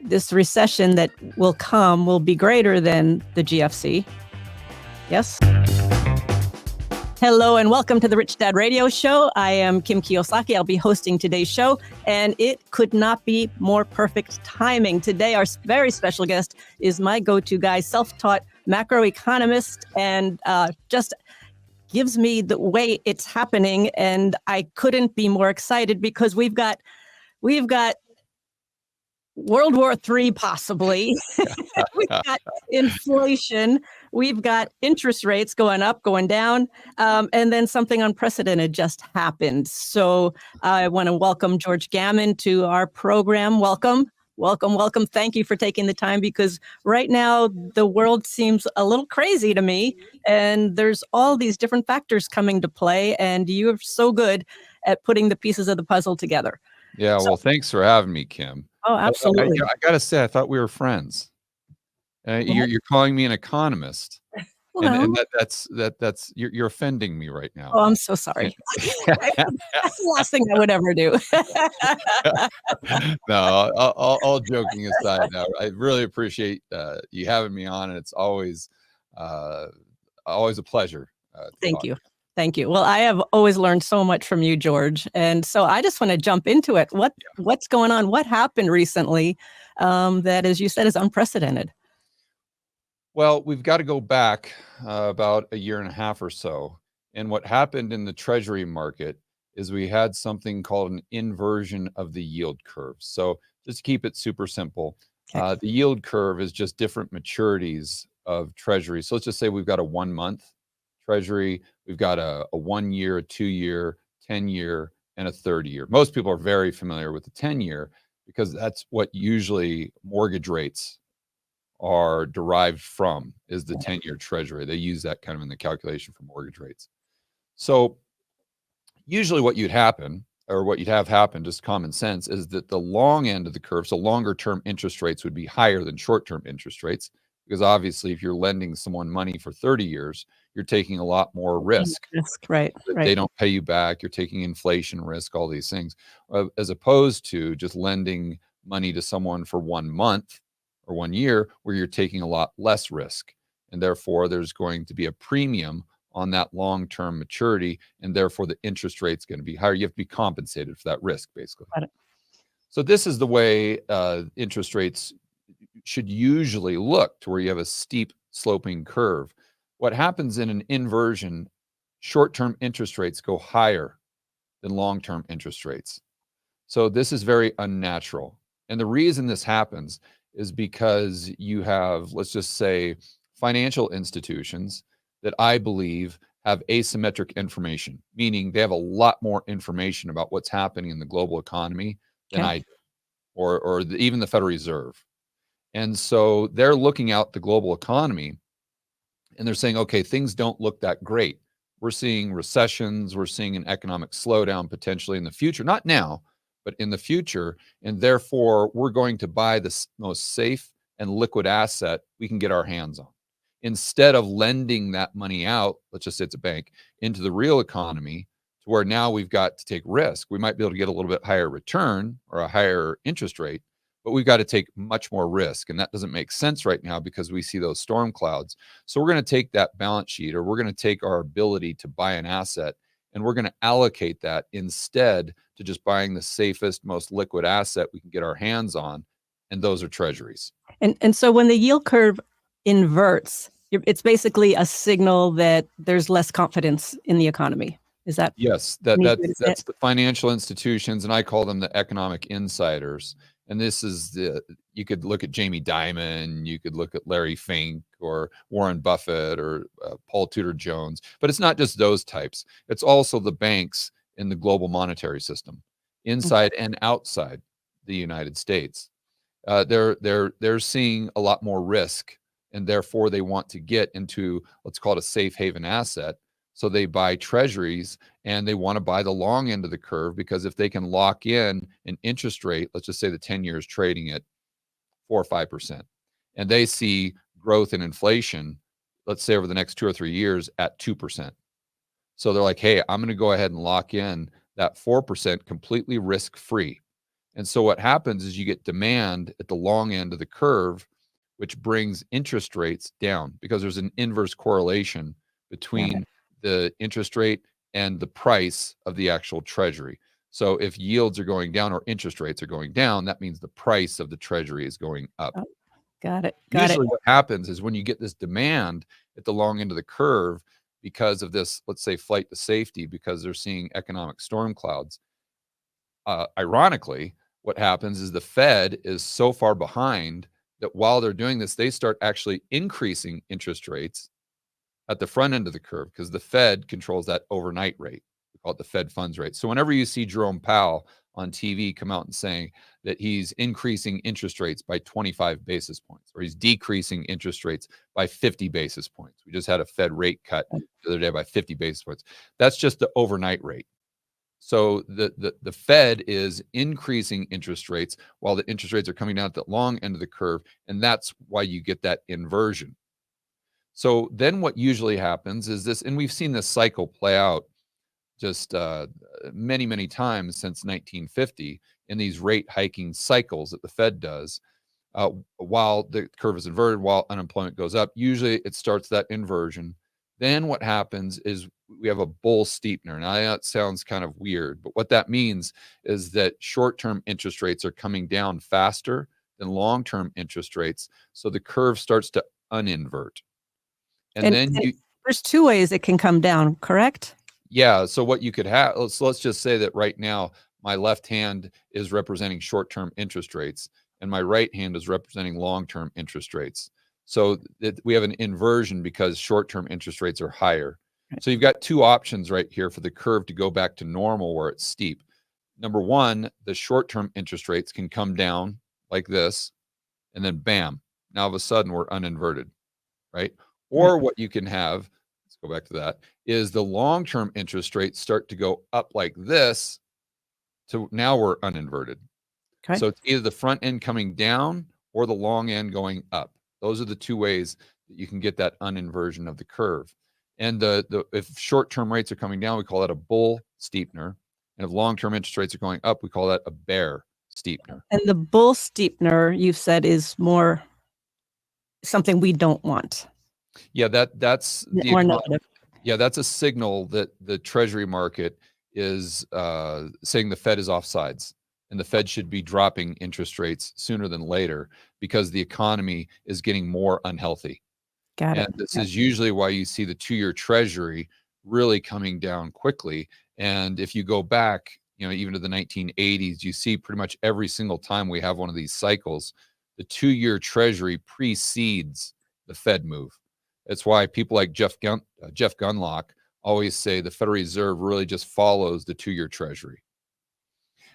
this recession that will come will be greater than the GFC. Yes? Hello and welcome to the Rich Dad Radio Show. I am Kim Kiyosaki. I'll be hosting today's show, and it could not be more perfect timing. Today, our very special guest is my go-to guy, self-taught macroeconomist, and just gives me the way it's happening. And I couldn't be more excited because we've got World War III, possibly. We've got inflation. We've got interest rates going up, going down, and then something unprecedented just happened. So I want to welcome George Gammon to our program. Welcome. Welcome, welcome. Thank you for taking the time, because right now the world seems a little crazy to me, and there's all these different factors coming to play, and you are so good at putting the pieces of the puzzle together. Yeah, well, thanks for having me, Kim. Oh, absolutely. I got to say, I thought we were friends. You're calling me an economist, and that's you're offending me right now. Oh, I'm so sorry. That's the last thing I would ever do. No, all joking aside, now, I really appreciate you having me on, and it's always a pleasure. Thank you. Thank you. Well, I have always learned so much from you, George. And so I just want to jump into it. What's going on? What happened recently that, as you said, is unprecedented? Well, we've got to go back about a year and a half or so. And what happened in the Treasury market is we had something called an inversion of the yield curve. So just to keep it super simple, the yield curve is just different maturities of Treasury. So let's just say we've got a 1 month Treasury, we've got a 1 year, a 2 year, 10 year, and a 30 year. Most people are very familiar with the 10 year because that's what usually mortgage rates are derived from, is the 10-year Treasury. They use that kind of in the calculation for mortgage rates. So usually what you'd have happen, just common sense, is that the long end of the curve, so longer term interest rates would be higher than short term interest rates, because obviously if you're lending someone money for 30 years, you're taking a lot more risk. Right. They don't pay you back. You're taking inflation risk, all these things, as opposed to just lending money to someone for 1 month or 1 year, where you're taking a lot less risk. And therefore, there's going to be a premium on that long-term maturity, and therefore the interest rate's going to be higher. You have to be compensated for that risk, basically. Got it. So this is the way interest rates should usually look, to where you have a steep sloping curve. What happens in an inversion, short-term interest rates go higher than long-term interest rates. So this is very unnatural. And the reason this happens is because you have, let's just say, financial institutions that I believe have asymmetric information, meaning they have a lot more information about what's happening in the global economy than I do, or even the Federal Reserve. And so they're looking out the global economy and they're saying, okay, things don't look that great. We're seeing recessions. We're seeing an economic slowdown potentially in the future, not now, but in the future. And therefore, we're going to buy the most safe and liquid asset we can get our hands on. Instead of lending that money out, let's just say it's a bank, into the real economy, to where now we've got to take risk. We might be able to get a little bit higher return or a higher interest rate, but we've got to take much more risk. And that doesn't make sense right now because we see those storm clouds. So we're going to take that balance sheet, or we're going to take our ability to buy an asset, and we're going to allocate that instead to just buying the safest, most liquid asset we can get our hands on. And those are treasuries. And so when the yield curve inverts, it's basically a signal that there's less confidence in the economy. Is that? Yes, that's the financial institutions, and I call them the economic insiders. And this is you could look at Jamie Dimon, you could look at Larry Fink or Warren Buffett or Paul Tudor Jones, but it's not just those types. It's also the banks in the global monetary system, inside and outside the United States. They're seeing a lot more risk, and therefore they want to get into, let's call it, a safe haven asset. So they buy treasuries, and they want to buy the long end of the curve, because if they can lock in an interest rate, let's just say the 10 years trading at 4 or 5%, and they see growth in inflation, let's say over the next 2 or 3 years at 2%. So they're like, hey, I'm going to go ahead and lock in that 4% completely risk-free. And so what happens is you get demand at the long end of the curve, which brings interest rates down because there's an inverse correlation Got it. between the interest rate and the price of the actual treasury. So if yields are going down or interest rates are going down, that means the price of the treasury is going up. Oh, got it. Got it. Usually what happens is when you get this demand at the long end of the curve because of this, let's say, flight to safety, because they're seeing economic storm clouds, ironically, what happens is the Fed is so far behind that while they're doing this, they start actually increasing interest rates at the front end of the curve because the Fed controls that overnight rate. We call it the Fed funds rate. So whenever you see Jerome Powell on TV come out and saying that he's increasing interest rates by 25 basis points or he's decreasing interest rates by 50 basis points. We just had a Fed rate cut the other day by 50 basis points. That's just the overnight rate. So the Fed is increasing interest rates while the interest rates are coming down at the long end of the curve, and that's why you get that inversion. So then what usually happens is this, and we've seen this cycle play out just many, many times since 1950 in these rate hiking cycles that the Fed does. While the curve is inverted, while unemployment goes up, usually it starts that inversion. Then what happens is we have a bull steepener. Now that sounds kind of weird, but what that means is that short-term interest rates are coming down faster than long-term interest rates. So the curve starts to uninvert. And then there's two ways it can come down, correct? Yeah. So what you could have, let's just say that right now, my left hand is representing short-term interest rates and my right hand is representing long-term interest rates. So we have an inversion because short-term interest rates are higher. So you've got two options right here for the curve to go back to normal where it's steep. Number one, the short-term interest rates can come down like this, and then bam, now all of a sudden we're uninverted, right? Or what you can have, let's go back to that, is the long-term interest rates start to go up like this to now we're uninverted. Okay. So it's either the front end coming down or the long end going up. Those are the two ways that you can get that uninversion of the curve. And if short-term rates are coming down, we call that a bull steepener. And if long-term interest rates are going up, we call that a bear steepener. And the bull steepener, you've said, is more something we don't want. Yeah, that's more negative. Yeah, that's a signal that the Treasury market is saying the Fed is offsides and the Fed should be dropping interest rates sooner than later because the economy is getting more unhealthy. Got it. And this is usually why you see the 2-year Treasury really coming down quickly. And if you go back, even to the 1980s, you see pretty much every single time we have one of these cycles, the 2-year Treasury precedes the Fed move. That's why people like Jeff Gundlach always say the Federal Reserve really just follows the 2-year Treasury.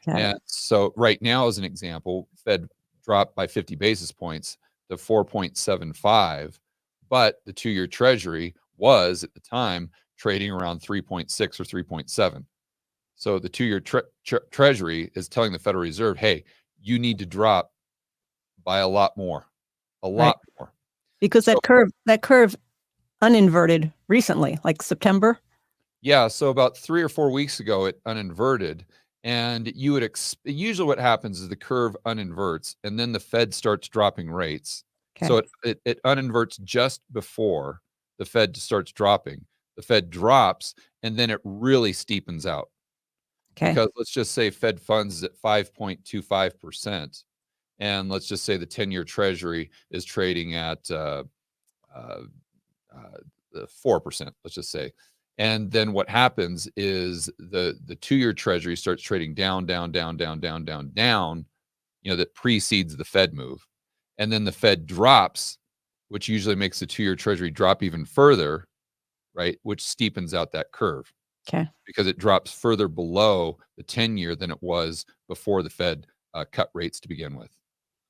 And so right now, as an example, Fed dropped by 50 basis points to 4.75, but the 2-year Treasury was at the time trading around 3.6 or 3.7. So the 2-year Treasury is telling the Federal Reserve, hey, you need to drop by a lot more. Because that curve uninverted recently, like September. Yeah, so about 3 or 4 weeks ago, it uninverted, and you would usually what happens is the curve uninverts, and then the Fed starts dropping rates. Okay. So it uninverts just before the Fed starts dropping. The Fed drops, and then it really steepens out. Okay. Because let's just say Fed funds is at 5.25%, and let's just say the 10-year Treasury is trading at 4%, let's just say. And then what happens is the 2-year Treasury starts trading down, that precedes the Fed move. And then the Fed drops, which usually makes the 2-year Treasury drop even further, right? Which steepens out that curve. Okay. Because it drops further below the 10-year than it was before the Fed cut rates to begin with.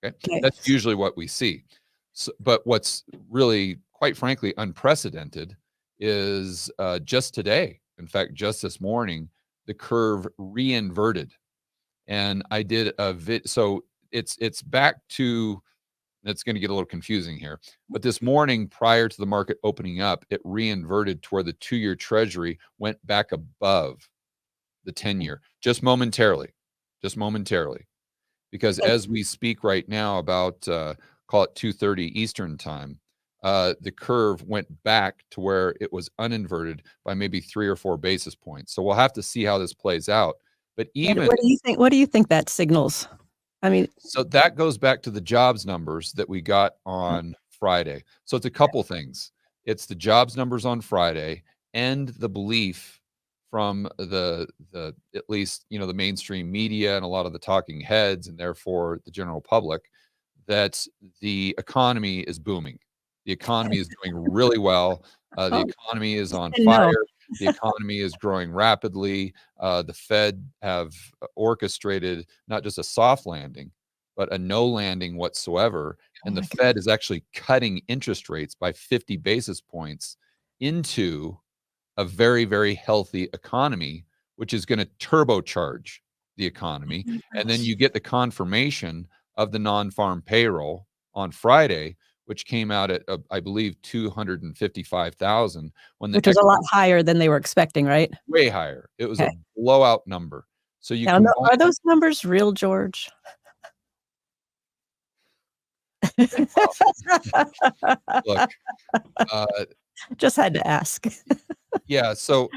Okay. That's usually what we see. So, but what's really, quite frankly, unprecedented is just today, in fact, just this morning, the curve reinverted. And I did so it's back to, it's going to get a little confusing here, but this morning prior to the market opening up, it reinverted to where the 2-year Treasury went back above the 10-year just momentarily. because as we speak right now, about call it 2:30 Eastern time, the curve went back to where it was uninverted by maybe 3 or 4 basis points. So we'll have to see how this plays out. But even What do you think that signals? I mean, so that goes back to the jobs numbers that we got on Friday. So it's a couple things. It's the jobs numbers on Friday and the belief from the at least, the mainstream media and a lot of the talking heads, and therefore the general public, that the economy is booming. The economy is doing really well. The oh, economy is on no. fire. The economy is growing rapidly. The Fed have orchestrated not just a soft landing, but a no landing whatsoever. Oh And the my Fed is actually cutting interest rates by 50 basis points into a very, very healthy economy, which is going to turbocharge the economy. And then gosh. you get the confirmation of the non-farm payroll on Friday, which came out at, I believe, 255,000, when the Which was a lot higher than they were expecting, right? way higher. It was a Okay. blowout number. So you Now, no, combine are those numbers real, George? look, uh, Just had to ask. yeah, so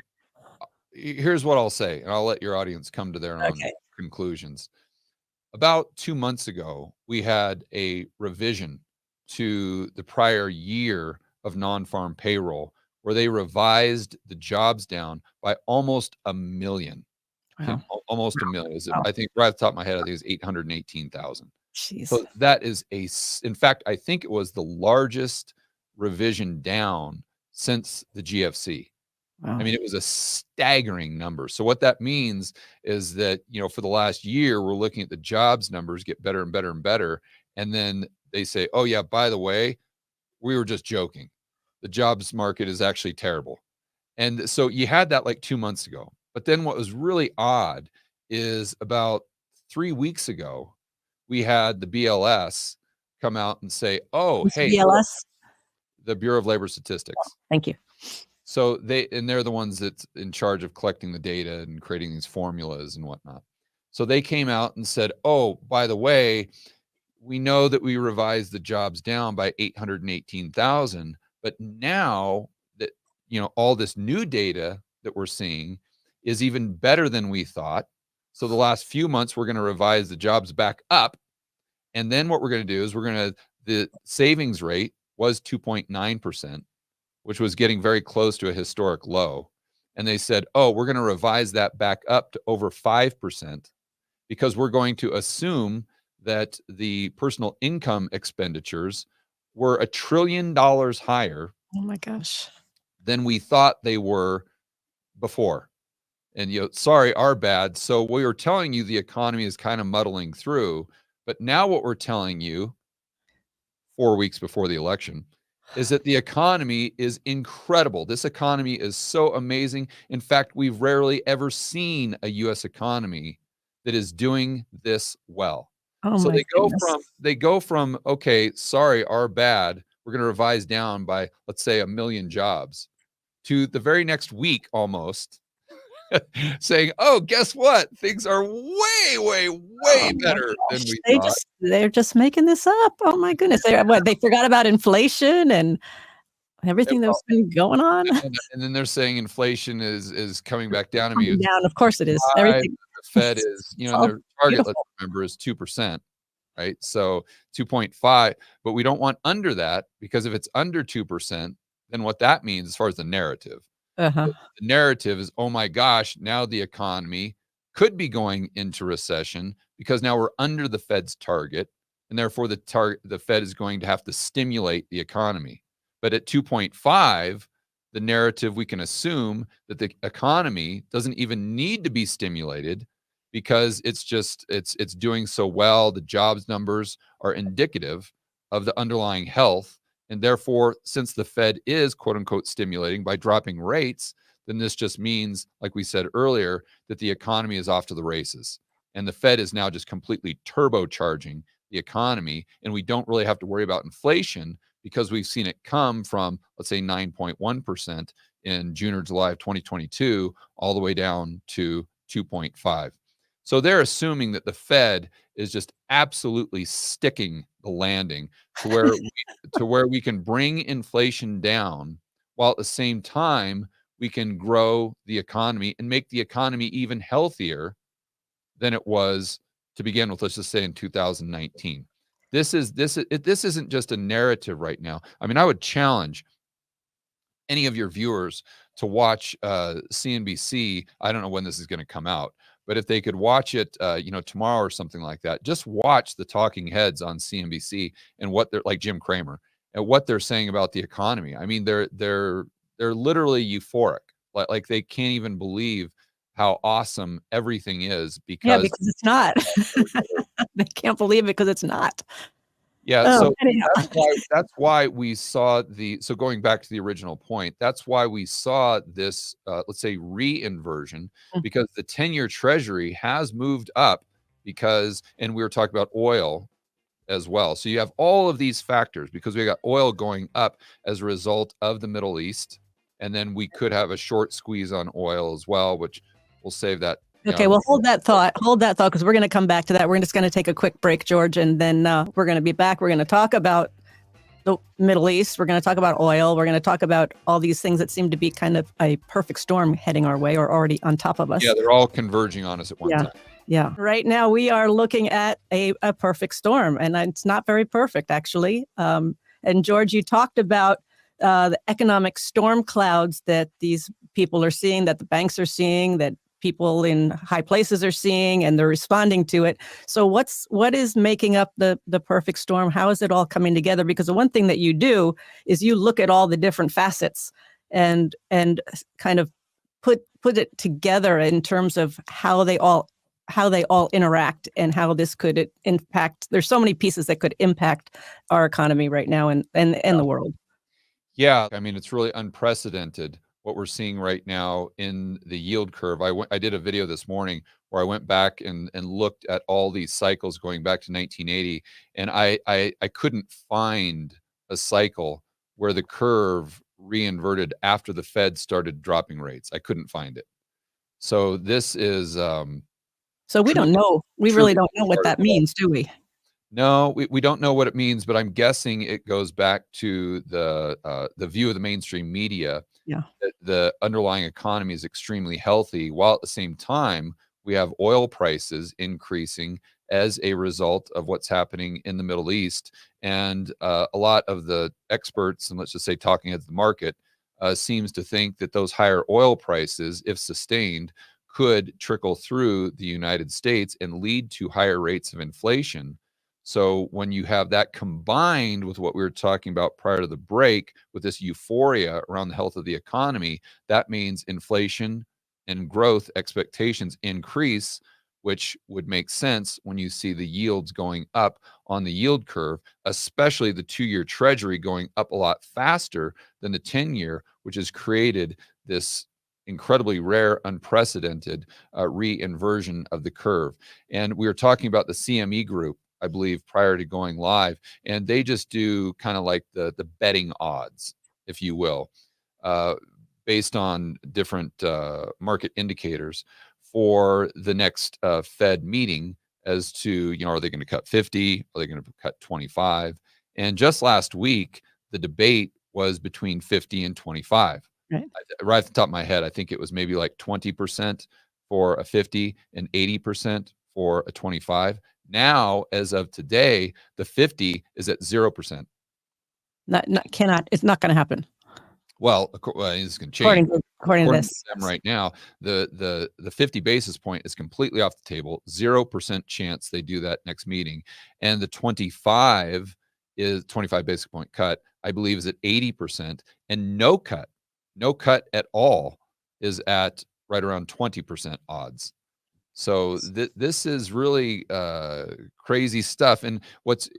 here's what I'll say, and I'll let your audience come to their own Okay. conclusions. About 2 months ago, we had a revision to the prior year of non-farm payroll, where they revised the jobs down by almost a million. Wow. Almost a million. Wow. I think right off the top of my head, I think it was 818,000. Jeez. So that is in fact, I think it was the largest revision down since the GFC. Wow. I mean, it was a staggering number. So what that means is that, for the last year, we're looking at the jobs numbers get better and better and better. And then they say, oh, yeah, by the way, we were just joking. The jobs market is actually terrible. And so you had that like 2 months ago. But then what was really odd is about 3 weeks ago, we had the BLS come out and say, oh, Who's hey, look, BLS? the Bureau of Labor Statistics. Thank you. So they're the ones that's in charge of collecting the data and creating these formulas and whatnot. So they came out and said, oh, by the way, we know that we revised the jobs down by 818,000, but now that, all this new data that we're seeing is even better than we thought. So the last few months, we're going to revise the jobs back up. And then what we're going to do is the savings rate was 2.9%, which was getting very close to a historic low. And they said, oh, we're going to revise that back up to over 5%, because we're going to assume that the personal income expenditures were $1 trillion higher Oh my gosh. than we thought they were before. And, sorry, our bad. So we were telling you the economy is kind of muddling through. But now what we're telling you 4 weeks before the election is that the economy is incredible. This economy is so amazing. In fact, we've rarely ever seen a U.S. economy that is doing this well. Oh So my goodness. they go from, okay, sorry, our bad, we're going to revise down by, let's say, 1 million jobs, to the very next week almost saying, oh, guess what? Things are way, way, way Oh my better than gosh. we thought. They're just making this up. Oh my goodness. They forgot about inflation and everything that's been going on? And then they're saying inflation is coming back down. I mean, Coming it's down, of course it is. 5, Everything. the Fed is, It's and all their target, let's beautiful. remember, is 2%, right? So 2.5, but we don't want under that, because if it's under 2%, then what that means as far as the narrative, Uh-huh. the narrative is, oh my gosh, now the economy could be going into recession because now we're under the Fed's target, and therefore the Fed is going to have to stimulate the economy. But at 2.5, the narrative, we can assume that the economy doesn't even need to be stimulated, because it's doing so well. The jobs numbers are indicative of the underlying health. And therefore, since the Fed is, quote unquote, stimulating by dropping rates, then this just means, like we said earlier, that the economy is off to the races. And the Fed is now just completely turbocharging the economy. And we don't really have to worry about inflation, because we've seen it come from, let's say, 9.1% in June or July of 2022, all the way down to 2.5. So they're assuming that the Fed is just absolutely sticking the landing to where we can bring inflation down, while at the same time we can grow the economy and make the economy even healthier than it was to begin with, let's just say in 2019. This isn't just a narrative right now. I mean, I would challenge any of your viewers to watch CNBC. I don't know when this is going to come out, but if they could watch it, tomorrow or something like that, just watch the talking heads on CNBC and what they're like, Jim Cramer, and what they're saying about the economy. I mean, they're literally euphoric, like they can't even believe how awesome everything is Yeah, because because it's not. They can't believe it because it's not. yeah, Oh, so anyhow. that's why we saw so going back to the original point, that's why we saw this, let's say, re-inversion, Mm. because the 10-year Treasury has moved up because, and we were talking about oil as well. So you have all of these factors because we got oil going up as a result of the Middle East, and then we could have a short squeeze on oil as well, which we'll save that. Okay, well, hold that thought, because we're going to come back to that. We're just going to take a quick break, George, and then we're going to be back. We're going to talk about the Middle East. We're going to talk about oil. We're going to talk about all these things that seem to be kind of a perfect storm heading our way or already on top of us. Yeah, they're all converging on us at one time. Yeah. Right now we are looking at a perfect storm, and it's not very perfect, actually. And George, you talked about the economic storm clouds that these people are seeing, that the banks are seeing, that people in high places are seeing, and they're responding to it. So what is making up the perfect storm? How is it all coming together? Because the one thing that you do is you look at all the different facets and kind of put it together in terms of how they all interact and how this could impact. There's so many pieces that could impact our economy right now and the world. Yeah, I mean, it's really unprecedented what we're seeing right now in the yield curve. I did a video this morning where I went back and looked at all these cycles going back to 1980, and I couldn't find a cycle where the curve reinverted after the Fed started dropping rates. I couldn't find it. So this is so we don't know. We really don't know what that means, do we? No, we don't know what it means, but I'm guessing it goes back to the view of the mainstream media. Yeah. That the underlying economy is extremely healthy, while at the same time we have oil prices increasing as a result of what's happening in the Middle East. And a lot of the experts, and let's just say talking at the market, seems to think that those higher oil prices, if sustained, could trickle through the United States and lead to higher rates of inflation. So when you have that combined with what we were talking about prior to the break, with this euphoria around the health of the economy, that means inflation and growth expectations increase, which would make sense when you see the yields going up on the yield curve, especially the 2-year Treasury going up a lot faster than the 10-year, which has created this incredibly rare, unprecedented re-inversion of the curve. And we were talking about the CME group, I believe, prior to going live, and they just do kind of like the betting odds, if you will, based on different market indicators for the next Fed meeting, as to, are they going to cut 50? Are they going to cut 25? And just last week, the debate was between 50 and 25. Right. Right off the top of my head, I think it was maybe like 20% for a 50 and 80% for a 25. Now, as of today, the 50 is at 0%. It's not going to happen. Well, it's going to change. According to this, to them right now, the 50 basis point is completely off the table. 0% chance they do that next meeting, and the 25 basis point cut, I believe, is at 80%, and no cut at all is at right around 20% odds. So this is really crazy stuff. And what's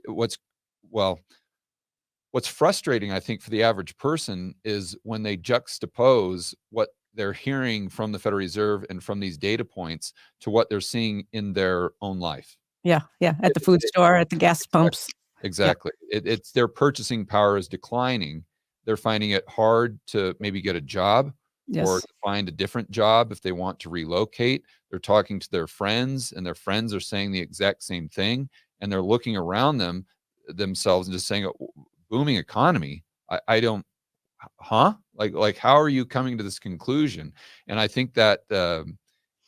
frustrating, I think, for the average person is when they juxtapose what they're hearing from the Federal Reserve and from these data points to what they're seeing in their own life. Yeah. At the food store, at the gas pumps. Exactly. Yeah. It's their purchasing power is declining. They're finding it hard to maybe get a job, yes, or to find a different job if they want to relocate. they're talking to their friends, and their friends are saying the exact same thing, and they're looking around themselves and just saying, "Oh, booming economy. I don't, huh? Like how are you coming to this conclusion?" And I think that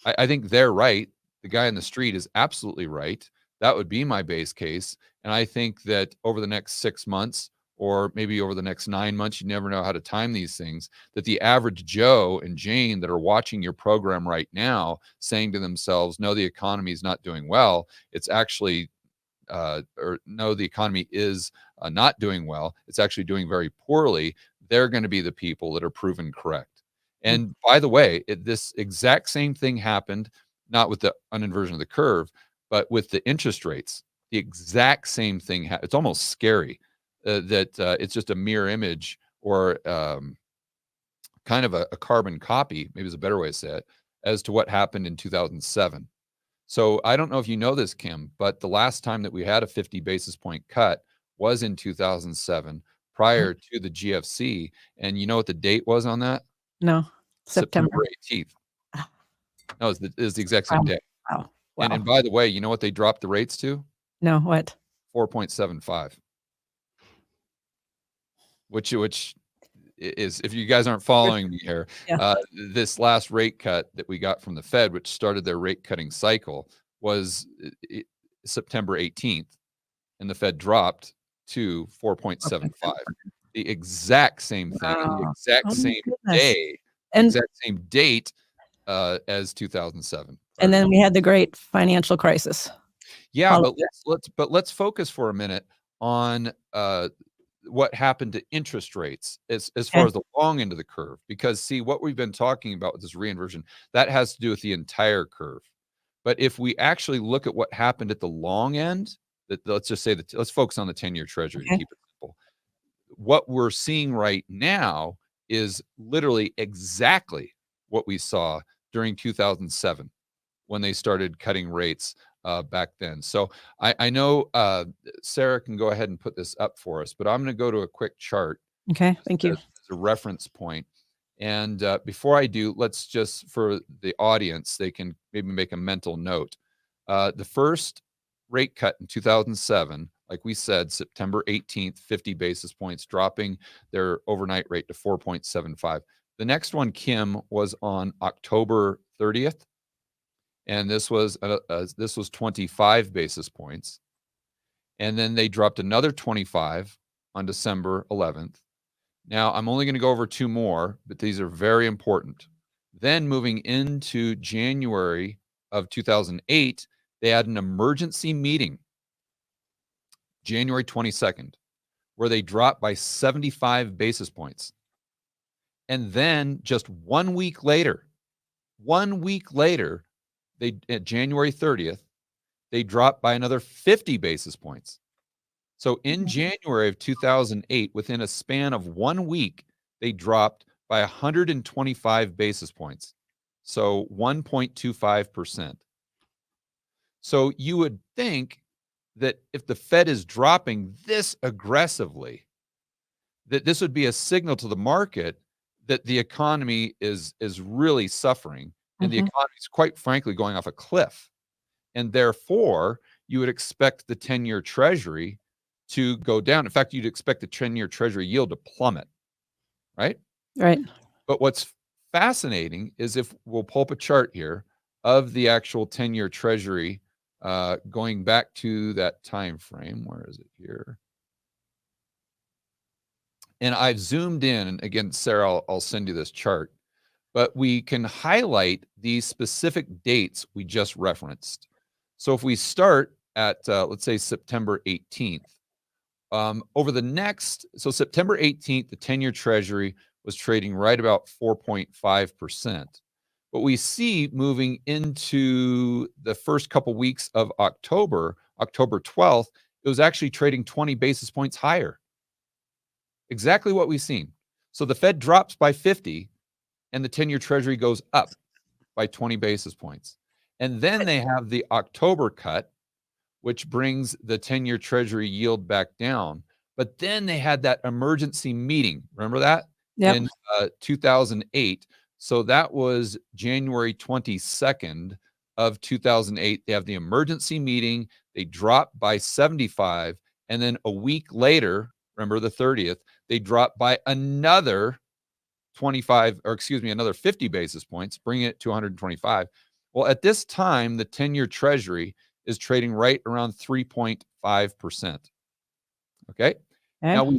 I think they're right. The guy in the street is absolutely right. That would be my base case. And I think that over the next 6 months, or maybe over the next 9 months, you never know how to time these things, that the average Joe and Jane that are watching your program right now saying to themselves, no, the economy is not doing well. It's actually, or no, the economy is not doing well. It's actually doing very poorly. They're going to be the people that are proven correct. And by the way, this exact same thing happened, not with the uninversion of the curve, but with the interest rates. The exact same thing. It's almost scary that it's just a mirror image, or kind of a carbon copy, maybe is a better way to say it, as to what happened in 2007. So I don't know if you know this, Kim, but the last time that we had a 50 basis point cut was in 2007, prior to the GFC. And you know what the date was on that? No. September 18th. No, it's the exact same day. Wow. And by the way, you know what they dropped the rates to? No, what? 4.75. Which is, if you guys aren't following me here, this last rate cut that we got from the Fed, which started their rate cutting cycle, was September 18th, and the Fed dropped to 4.75. The exact same thing, and the exact same day, and exact same date as 2007. And then we had the great financial crisis. Yeah, but let's focus for a minute on what happened to interest rates as far as the long end of the curve, because see, what we've been talking about with this reinversion, that has to do with the entire curve. But if we actually look at what happened at the long end, let's just say that, let's focus on the 10-year treasury to keep it simple. What we're seeing right now is literally exactly what we saw during 2007 when they started cutting rates back then. So I know Sarah can go ahead and put this up for us, but I'm going to go to a quick chart. Okay, thank you. As a reference point. And before I do, let's just, for the audience, they can maybe make a mental note. The first rate cut in 2007, like we said, September 18th, 50 basis points, dropping their overnight rate to 4.75. The next one, Kim, was on October 30th. And this was 25 basis points. And then they dropped another 25 on December 11th. Now, I'm only going to go over two more, but these are very important. Then moving into January of 2008, they had an emergency meeting, January 22nd, where they dropped by 75 basis points. And then just 1 week later, at January 30th, they dropped by another 50 basis points. So in January of 2008, within a span of 1 week, they dropped by 125 basis points. So 1.25%. So you would think that if the Fed is dropping this aggressively, that this would be a signal to the market that the economy is really suffering, and the economy is, quite frankly, going off a cliff. And therefore, you would expect the 10-year treasury to go down. In fact, you'd expect the 10-year treasury yield to plummet, right? Right. But what's fascinating is, if we'll pull up a chart here of the actual 10-year treasury going back to that time frame. Where is it here? And I've zoomed in, and again, Sarah, I'll send you this chart, but we can highlight these specific dates we just referenced. So if we start at, let's say, September 18th, over the next, so September 18th, the 10-year treasury was trading right about 4.5%. But we see moving into the first couple weeks of October, October 12th, it was actually trading 20 basis points higher. Exactly what we've seen. So the Fed drops by 50, and the 10-year treasury goes up by 20 basis points. And then they have the October cut, which brings the 10-year treasury yield back down. But then they had that emergency meeting. Remember that? Yep. In 2008. So that was January 22nd of 2008, they have the emergency meeting, they drop by 75, and then a week later, remember the 30th, they drop by another 50 basis points, bringing it to 125. Well, at this time, the 10-year Treasury is trading right around 3.5%. Okay. Now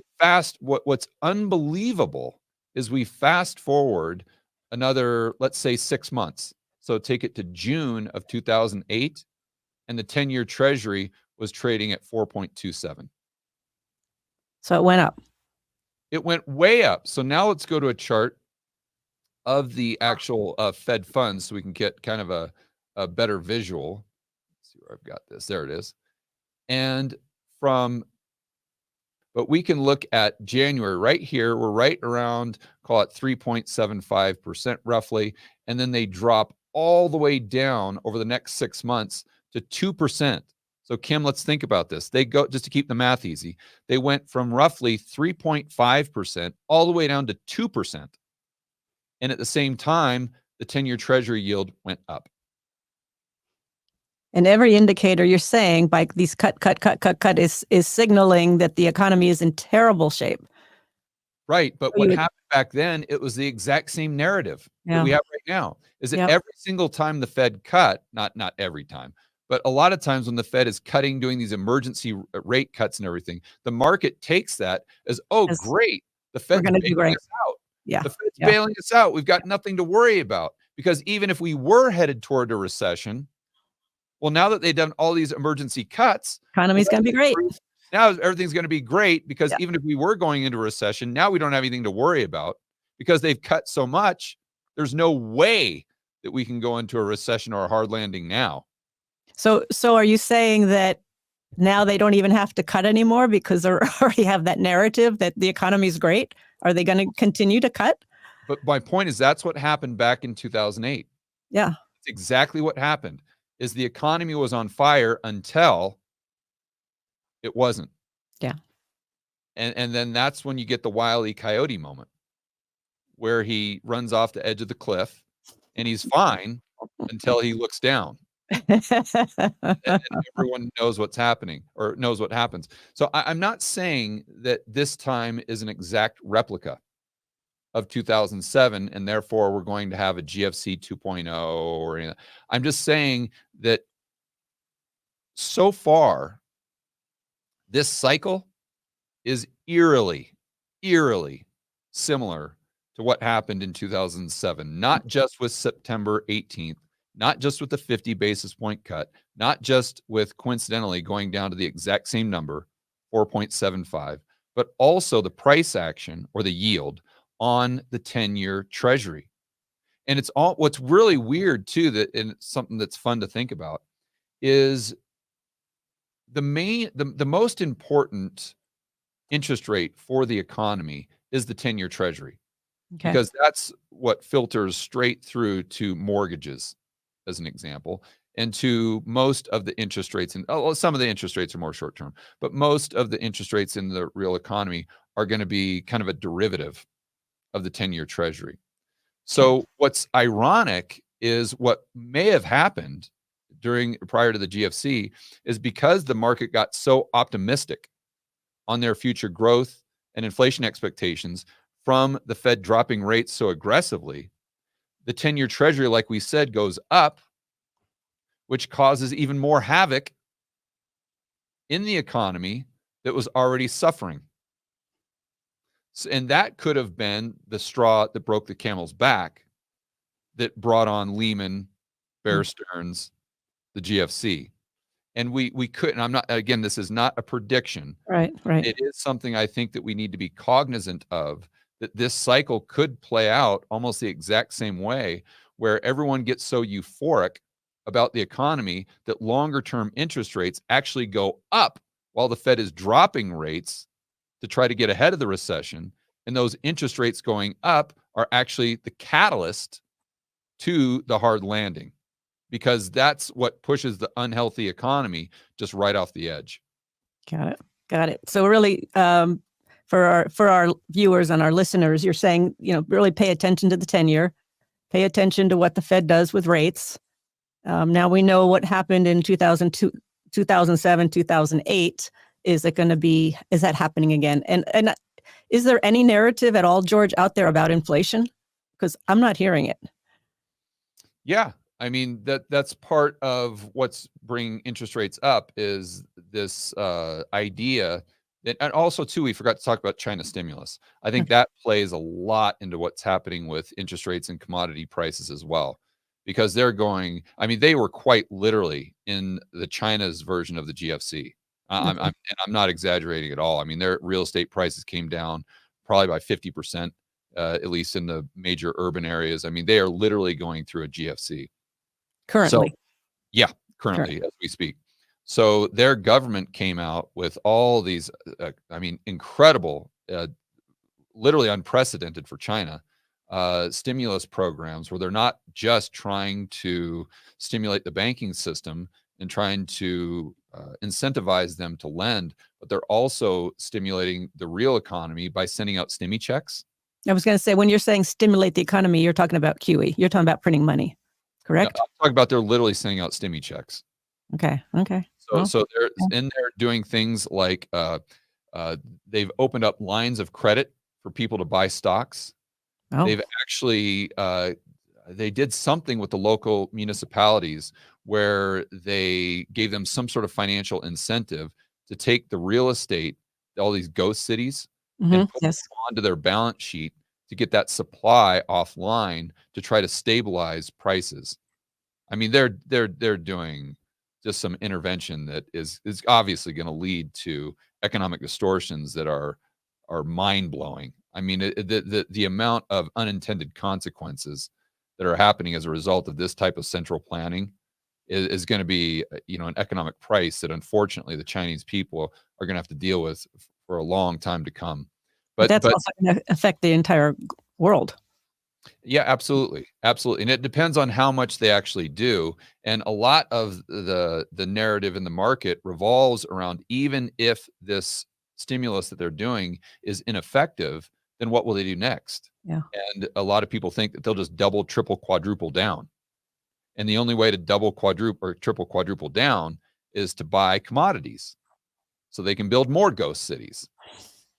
what's unbelievable is we fast forward another, let's say 6 months. So take it to June of 2008, and the 10-year Treasury was trading at 4.27. So it went up. It went way up. So now let's go to a chart of the actual Fed funds so we can get kind of a better visual. Let's see where I've got this. There it is. But we can look at January right here. We're right around, call it 3.75% roughly. And then they drop all the way down over the next 6 months to 2%. So Kim, let's think about this. They go, just to keep the math easy, they went from roughly 3.5% all the way down to 2%. And at the same time, the 10-year Treasury yield went up. And every indicator you're saying by these cut is signaling that the economy is in terrible shape. Right. But what happened back then, it was the exact same narrative that we have right now. Is that every single time the Fed cut, not every time, but a lot of times when the Fed is cutting, doing these emergency rate cuts and everything, the market takes that as, great, the Fed's bailing us out. Yeah. The Fed's bailing us out. We've got nothing to worry about. Because even if we were headed toward a recession, well, now that they've done all these emergency cuts, economy's going to be great. Now everything's going to be great because even if we were going into a recession, now we don't have anything to worry about because they've cut so much. There's no way that we can go into a recession or a hard landing now. So are you saying that now they don't even have to cut anymore because they already have that narrative that the economy is great? Are they going to continue to cut? But my point is that's what happened back in 2008. Yeah. It's exactly what happened. Is the economy was on fire until it wasn't. Yeah. And then that's when you get the Wile E. Coyote moment where he runs off the edge of the cliff and he's fine until he looks down. and everyone knows what's happening or knows what happens. So I'm not saying that this time is an exact replica of 2007, and therefore we're going to have a GFC 2.0 or anything. I'm just saying that so far, this cycle is eerily similar to what happened in 2007, not just with September 18th, not just with the 50 basis point cut, not just with coincidentally going down to the exact same number, 4.75, but also the price action or the yield on the 10-year Treasury. And it's all what's really weird too, that and something that's fun to think about is the most important interest rate for the economy is the 10-year Treasury. Okay. Because that's what filters straight through to mortgages, as an example, and to most of the interest rates. And some of the interest rates are more short term, but most of the interest rates in the real economy are going to be kind of a derivative of the 10-year Treasury. So what's ironic is what may have happened prior to the GFC is because the market got so optimistic on their future growth and inflation expectations from the Fed dropping rates so aggressively, the 10-year Treasury, like we said, goes up, which causes even more havoc in the economy that was already suffering. And that could have been the straw that broke the camel's back that brought on Lehman, Bear Stearns, the GFC. And we couldn't, I'm not, again, this is not a prediction. Right. It is something I think that we need to be cognizant of, that this cycle could play out almost the exact same way, where everyone gets so euphoric about the economy that longer term interest rates actually go up while the Fed is dropping rates to try to get ahead of the recession. And those interest rates going up are actually the catalyst to the hard landing, because that's what pushes the unhealthy economy just right off the edge. Got it. So really, for our viewers and our listeners, you're saying, really pay attention to the 10-year, pay attention to what the Fed does with rates, Now we know what happened in 2002, 2007, 2008. Is that happening again? And is there any narrative at all, George, out there about inflation? Because I'm not hearing it. Yeah, I mean that's part of what's bringing interest rates up is this idea that, and also too, we forgot to talk about China stimulus. I think that plays a lot into what's happening with interest rates and commodity prices as well, because they're going. I mean, they were quite literally in the China's version of the GFC. And I'm not exaggerating at all. I mean, their real estate prices came down probably by 50%. At least in the major urban areas. I mean, they are literally going through a GFC. So, Currently. yeah, currently as we speak. So their government came out with all these, I mean, incredible, literally unprecedented for China, stimulus programs where they're not just trying to stimulate the banking system and trying to incentivize them to lend, but they're also stimulating the real economy by sending out stimmy checks. I was going to say, when you're saying stimulate the economy, you're talking about QE. You're talking about printing money, correct? No, I'm talking about they're literally sending out stimmy checks. Okay. So they're in there doing things like they've opened up lines of credit for people to buy stocks. They've actually they did something with the local municipalities where they gave them some sort of financial incentive to take the real estate, all these ghost cities, and put them onto their balance sheet to get that supply offline to try to stabilize prices. I mean, they're doing just some intervention that is obviously going to lead to economic distortions that are mind blowing. I mean, the amount of unintended consequences that are happening as a result of this type of central planning is going to be, an economic price that unfortunately the Chinese people are going to have to deal with for a long time to come. But that's also going to affect the entire world. Yeah, absolutely. Absolutely. And it depends on how much they actually do. And a lot of the narrative in the market revolves around, even if this stimulus that they're doing is ineffective, then what will they do next? Yeah. And a lot of people think that they'll just double, triple, quadruple down. And the only way to double, quadruple, or triple, quadruple down is to buy commodities so they can build more ghost cities.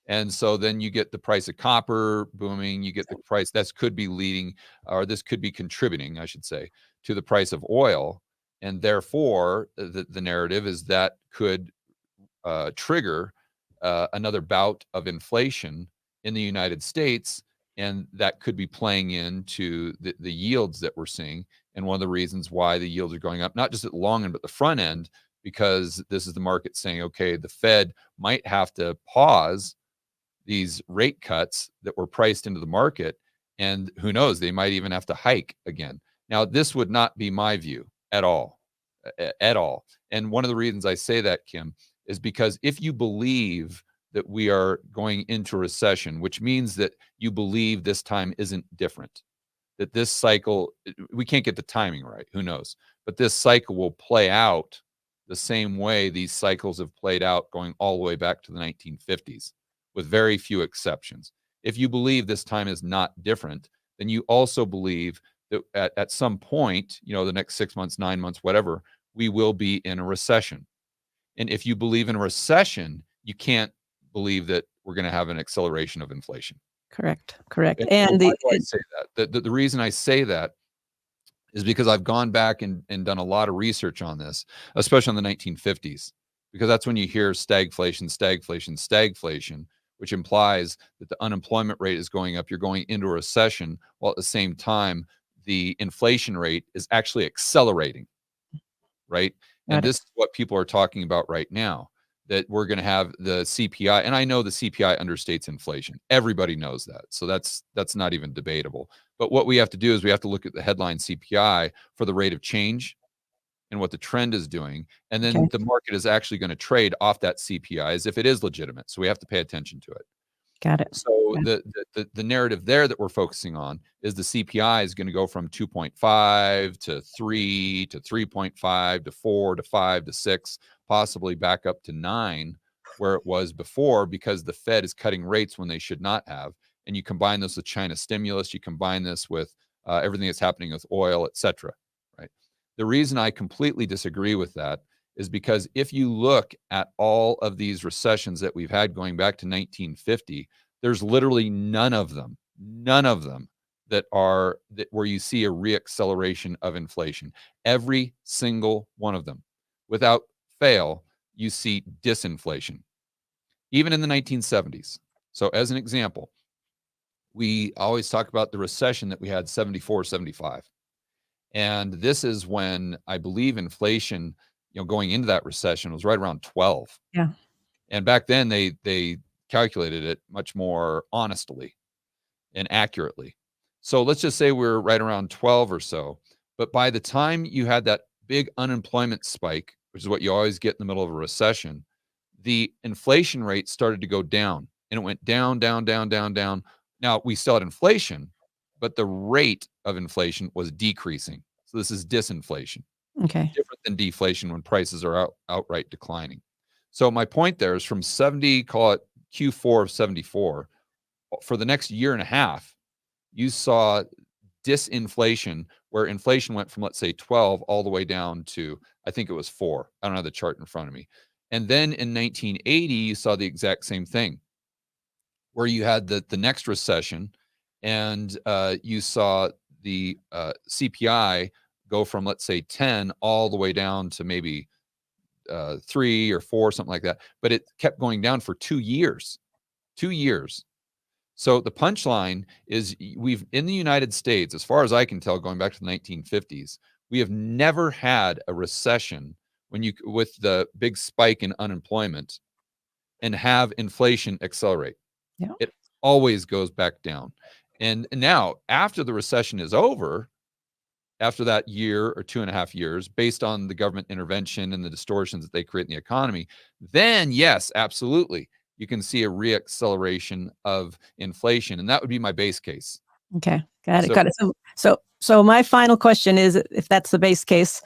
And so then you get the price of copper booming, you get the price this could be contributing, I should say, to the price of oil. And therefore, the narrative is that could trigger another bout of inflation in the United States. And that could be playing into the yields that we're seeing. And one of the reasons why the yields are going up, not just at the long end, but the front end, because this is the market saying, okay, the Fed might have to pause these rate cuts that were priced into the market. And who knows, they might even have to hike again. Now, this would not be my view at all, at all. And one of the reasons I say that, Kim, is because if you believe that we are going into recession, which means that you believe this time isn't different, that this cycle, we can't get the timing right, who knows, but this cycle will play out the same way these cycles have played out going all the way back to the 1950s. With very few exceptions. If you believe this time is not different, then you also believe that at some point, the next 6 months, 9 months, whatever, we will be in a recession. And if you believe in a recession, you can't believe that we're going to have an acceleration of inflation. Correct. And why do I say that? The reason I say that is because I've gone back and done a lot of research on this, especially in the 1950s, because that's when you hear stagflation, which implies that the unemployment rate is going up. You're going into a recession, while at the same time, the inflation rate is actually accelerating, right? And this is what people are talking about right now, that we're going to have the CPI. And I know the CPI understates inflation. Everybody knows that. So that's not even debatable. But what we have to do is we have to look at the headline CPI for the rate of change and what the trend is doing. And then the market is actually going to trade off that CPI as if it is legitimate. So we have to pay attention to it. Got it. So the narrative there that we're focusing on is the CPI is going to go from 2.5 to 3 to 3.5 to 4 to 5 to 6, possibly back up to 9, where it was before, because the Fed is cutting rates when they should not have. And you combine this with China stimulus, you combine this with everything that's happening with oil, et cetera, right? The reason I completely disagree with that is because if you look at all of these recessions that we've had going back to 1950, there's literally none of them that are where you see a reacceleration of inflation. Every single one of them, without fail, you see disinflation, even in the 1970s. So, as an example, we always talk about the recession that we had 74, 75. And this is when I believe inflation, going into that recession was right around 12. Yeah. And back then they calculated it much more honestly and accurately. So let's just say we're right around 12 or so. But by the time you had that big unemployment spike, which is what you always get in the middle of a recession, the inflation rate started to go down, and it went down, down, down, down, down. Now we still had inflation, but the rate of inflation was decreasing. So this is disinflation, Okay. different than deflation when prices are outright declining. So my point there is from 70, call it Q4 of 74, for the next year and a half, you saw disinflation where inflation went from, let's say, 12 all the way down to, I think it was 4. I don't have the chart in front of me. And then in 1980, you saw the exact same thing where you had the next recession, and you saw the CPI go from, let's say, 10 all the way down to maybe 3 or 4, something like that. But it kept going down for 2 years. 2 years. So the punchline is we've in the United States, as far as I can tell, going back to the 1950s, we have never had a recession with the big spike in unemployment and have inflation accelerate. Yeah. It always goes back down. And now, after the recession is over, after that year or 2.5 years, based on the government intervention and the distortions that they create in the economy, then yes, absolutely, you can see a reacceleration of inflation, and that would be my base case. Okay. Got it. So Got it. So my final question is, if that's the base case,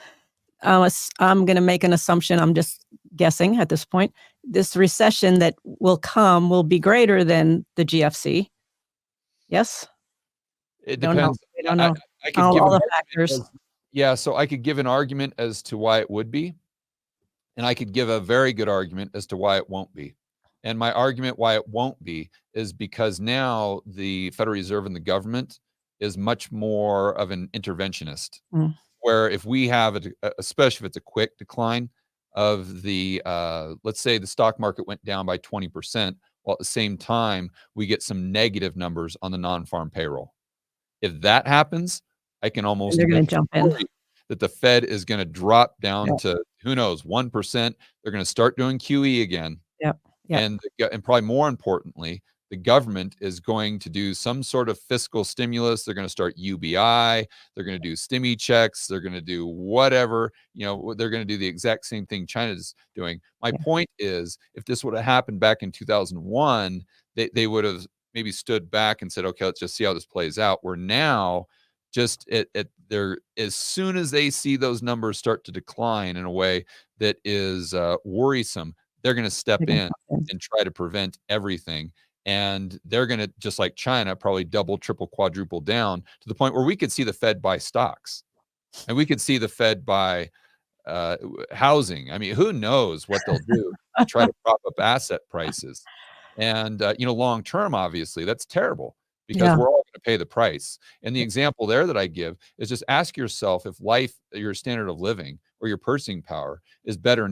I'm going to make an assumption. I'm just guessing at this point. This recession that will come will be greater than the GFC. Yes? it Don't know. depends. We don't I, know I could give all an the argument factors. yeah, so I could give an argument as to why it would be, and I could give a very good argument as to why it won't be. And my argument why it won't be is because now the Federal Reserve and the government is much more of an interventionist. Mm. Where if we have especially if it's a quick decline of the, let's say the stock market went down by 20%, while at the same time we get some negative numbers on the non-farm payroll. If that happens, I can And almost they're going to jump in. assure you that the Fed is going to drop Yeah. down to, who knows, 1%. They're going to start doing QE again. Yep. Yep. And probably more importantly, the government is going to do some sort of fiscal stimulus. They're going to start UBI. They're going to do stimmy checks. They're going to do whatever. They're going to do the exact same thing China's doing. My Yeah. point is, if this would have happened back in 2001, they would have maybe stood back and said, okay, let's just see how this plays out. Where now, just they're, as soon as they see those numbers start to decline in a way that is worrisome, they're going to step They're gonna in jump in. and try to prevent everything. And they're going to, just like China, probably double, triple, quadruple down to the point where we could see the Fed buy stocks, and we could see the Fed buy housing. I mean, who knows what they'll do to try to prop up asset prices. And long term, obviously, that's terrible because Yeah. we're all going to pay the price. And the example there that I give is just ask yourself if life, your standard of living, or your purchasing power is better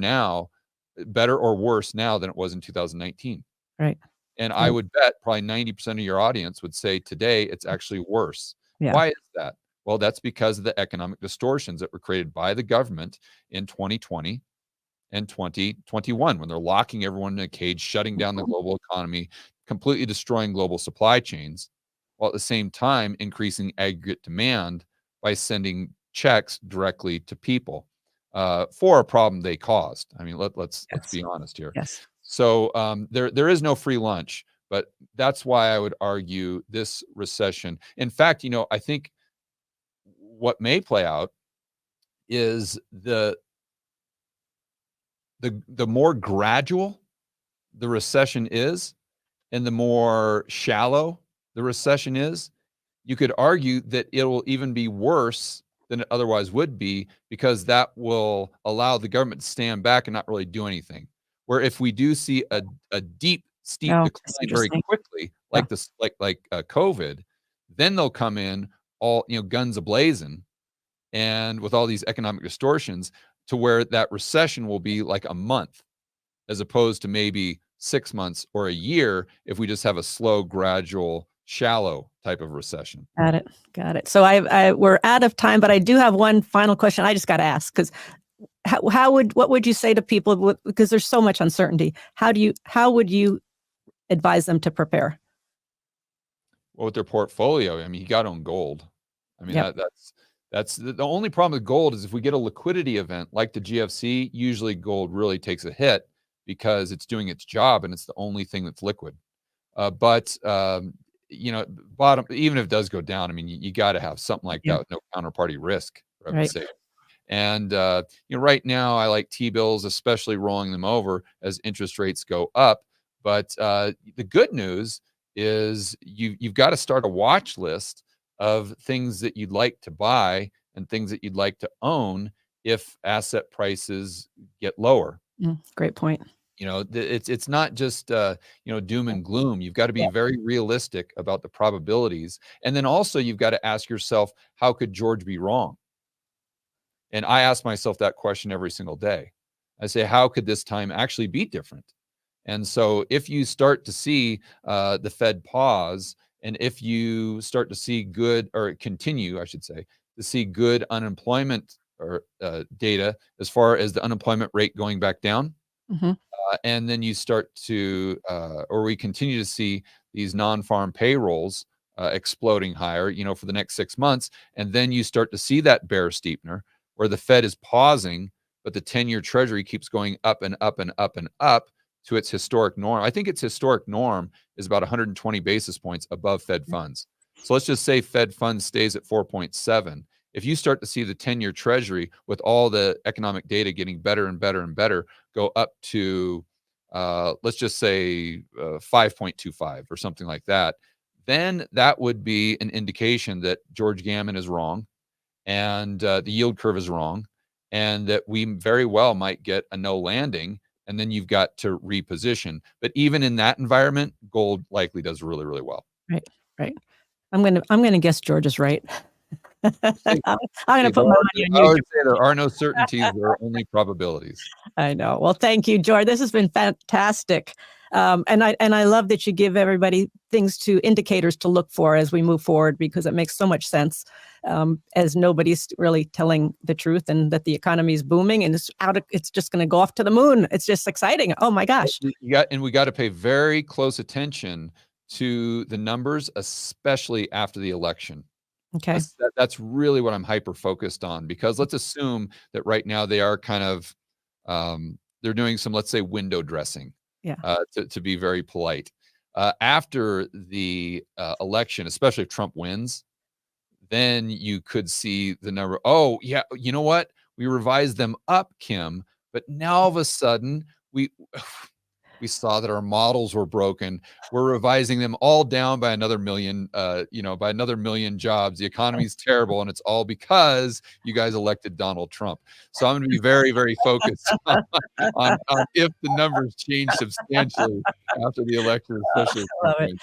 or worse now than it was in 2019. Right. And I Right. would bet probably 90% of your audience would say today it's actually worse. Yeah. Why is that? Well, that's because of the economic distortions that were created by the government in 2020 and 2021, when they're locking everyone in a cage, shutting down the global economy, completely destroying global supply chains, while at the same time increasing aggregate demand by sending checks directly to people for a problem they caused. I mean, let's Yes. be honest here. Yes. So there is no free lunch, but that's why I would argue this recession. In fact, I think what may play out is the more gradual the recession is, and the more shallow the recession is, you could argue that it will even be worse than it otherwise would be, because that will allow the government to stand back and not really do anything. Where if we do see a deep, steep Oh, I see what decline you're very saying. quickly, Yeah, like this, COVID, then they'll come in all, guns a-blazing, and with all these economic distortions, to where that recession will be like a month, as opposed to maybe 6 months or a year if we just have a slow, gradual, shallow type of recession. got it, got it. So we're out of time, but I do have one final question I just gotta ask, 'cause what would you say to people because there's so much uncertainty. How would you advise them to prepare? Well, with their portfolio, I mean, you gotta own gold. I mean, Yep. that's the only problem with gold is if we get a liquidity event like the GFC, usually gold really takes a hit because it's doing its job and it's the only thing that's liquid. But bottom, even if it does go down, I mean, you got to have something like Yeah, that with no counterparty risk, for heaven's right. sake. And right now, I like T-bills, especially rolling them over as interest rates go up. But the good news is you've got to start a watch list of things that you'd like to buy and things that you'd like to own if asset prices get lower. Great point. It's not just doom and gloom. You've got to be Yeah. very realistic about the probabilities, and then also you've got to ask yourself, how could George be wrong? And I ask myself that question every single day. I say, how could this time actually be different? And so if you start to see the Fed pause, and if you start to see good, or continue, I should say, to see good unemployment or data as far as the unemployment rate going back down, Mhm. and then you start to, or we continue to see these non-farm payrolls exploding higher, for the next 6 months, and then you start to see that bear steepener where the Fed is pausing, but the 10-year Treasury keeps going up and up and up and up to its historic norm. I think its historic norm is about 120 basis points above Fed funds. So let's just say Fed funds stays at 4.7. If you start to see the 10-year Treasury with all the economic data getting better and better and better go up to, let's just say 5.25 or something like that, then that would be an indication that George Gammon is wrong, and the yield curve is wrong, and that we very well might get a no landing, and then you've got to reposition. But even in that environment, gold likely does really, really well. Right, right. I'm gonna guess George is right. See, I'm gonna see, put my money on I you, always say there are no certainties, there are only probabilities. I know. Well, thank you, George. This has been fantastic. And I love that you give everybody indicators to look for as we move forward, because it makes so much sense, as nobody's really telling the truth, and that the economy is booming and it's just going to go off to the moon. It's just exciting. Oh my gosh. We got to pay very close attention to the numbers, especially after the election. Okay. That's really what I'm hyper focused on, because let's assume that right now they are kind of, they're doing some, let's say, window dressing, Yeah. to be very polite. After the election, especially if Trump wins, then you could see the number. Oh, yeah, you know what? We revised them up, Kim, but now all of a sudden we we saw that our models were broken. We're revising them all down by another million, by another million jobs. The economy's terrible, and it's all because you guys elected Donald Trump. So I'm going to be very, very focused on if the numbers change substantially after the election, especially if I Trump love it. wins.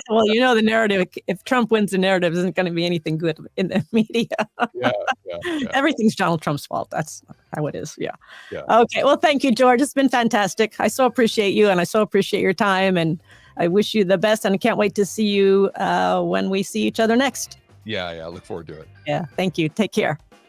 Well, the narrative, if Trump wins, the narrative isn't going to be anything good in the media. Yeah, yeah, yeah, Everything's Donald Trump's fault. That's how it is. Yeah. yeah. Okay. Well, thank you, George. It's been fantastic. I so appreciate you, and I so appreciate your time, and I wish you the best, and I can't wait to see you when we see each other next. Yeah, yeah. I look forward to it. Yeah. Thank you. Take care.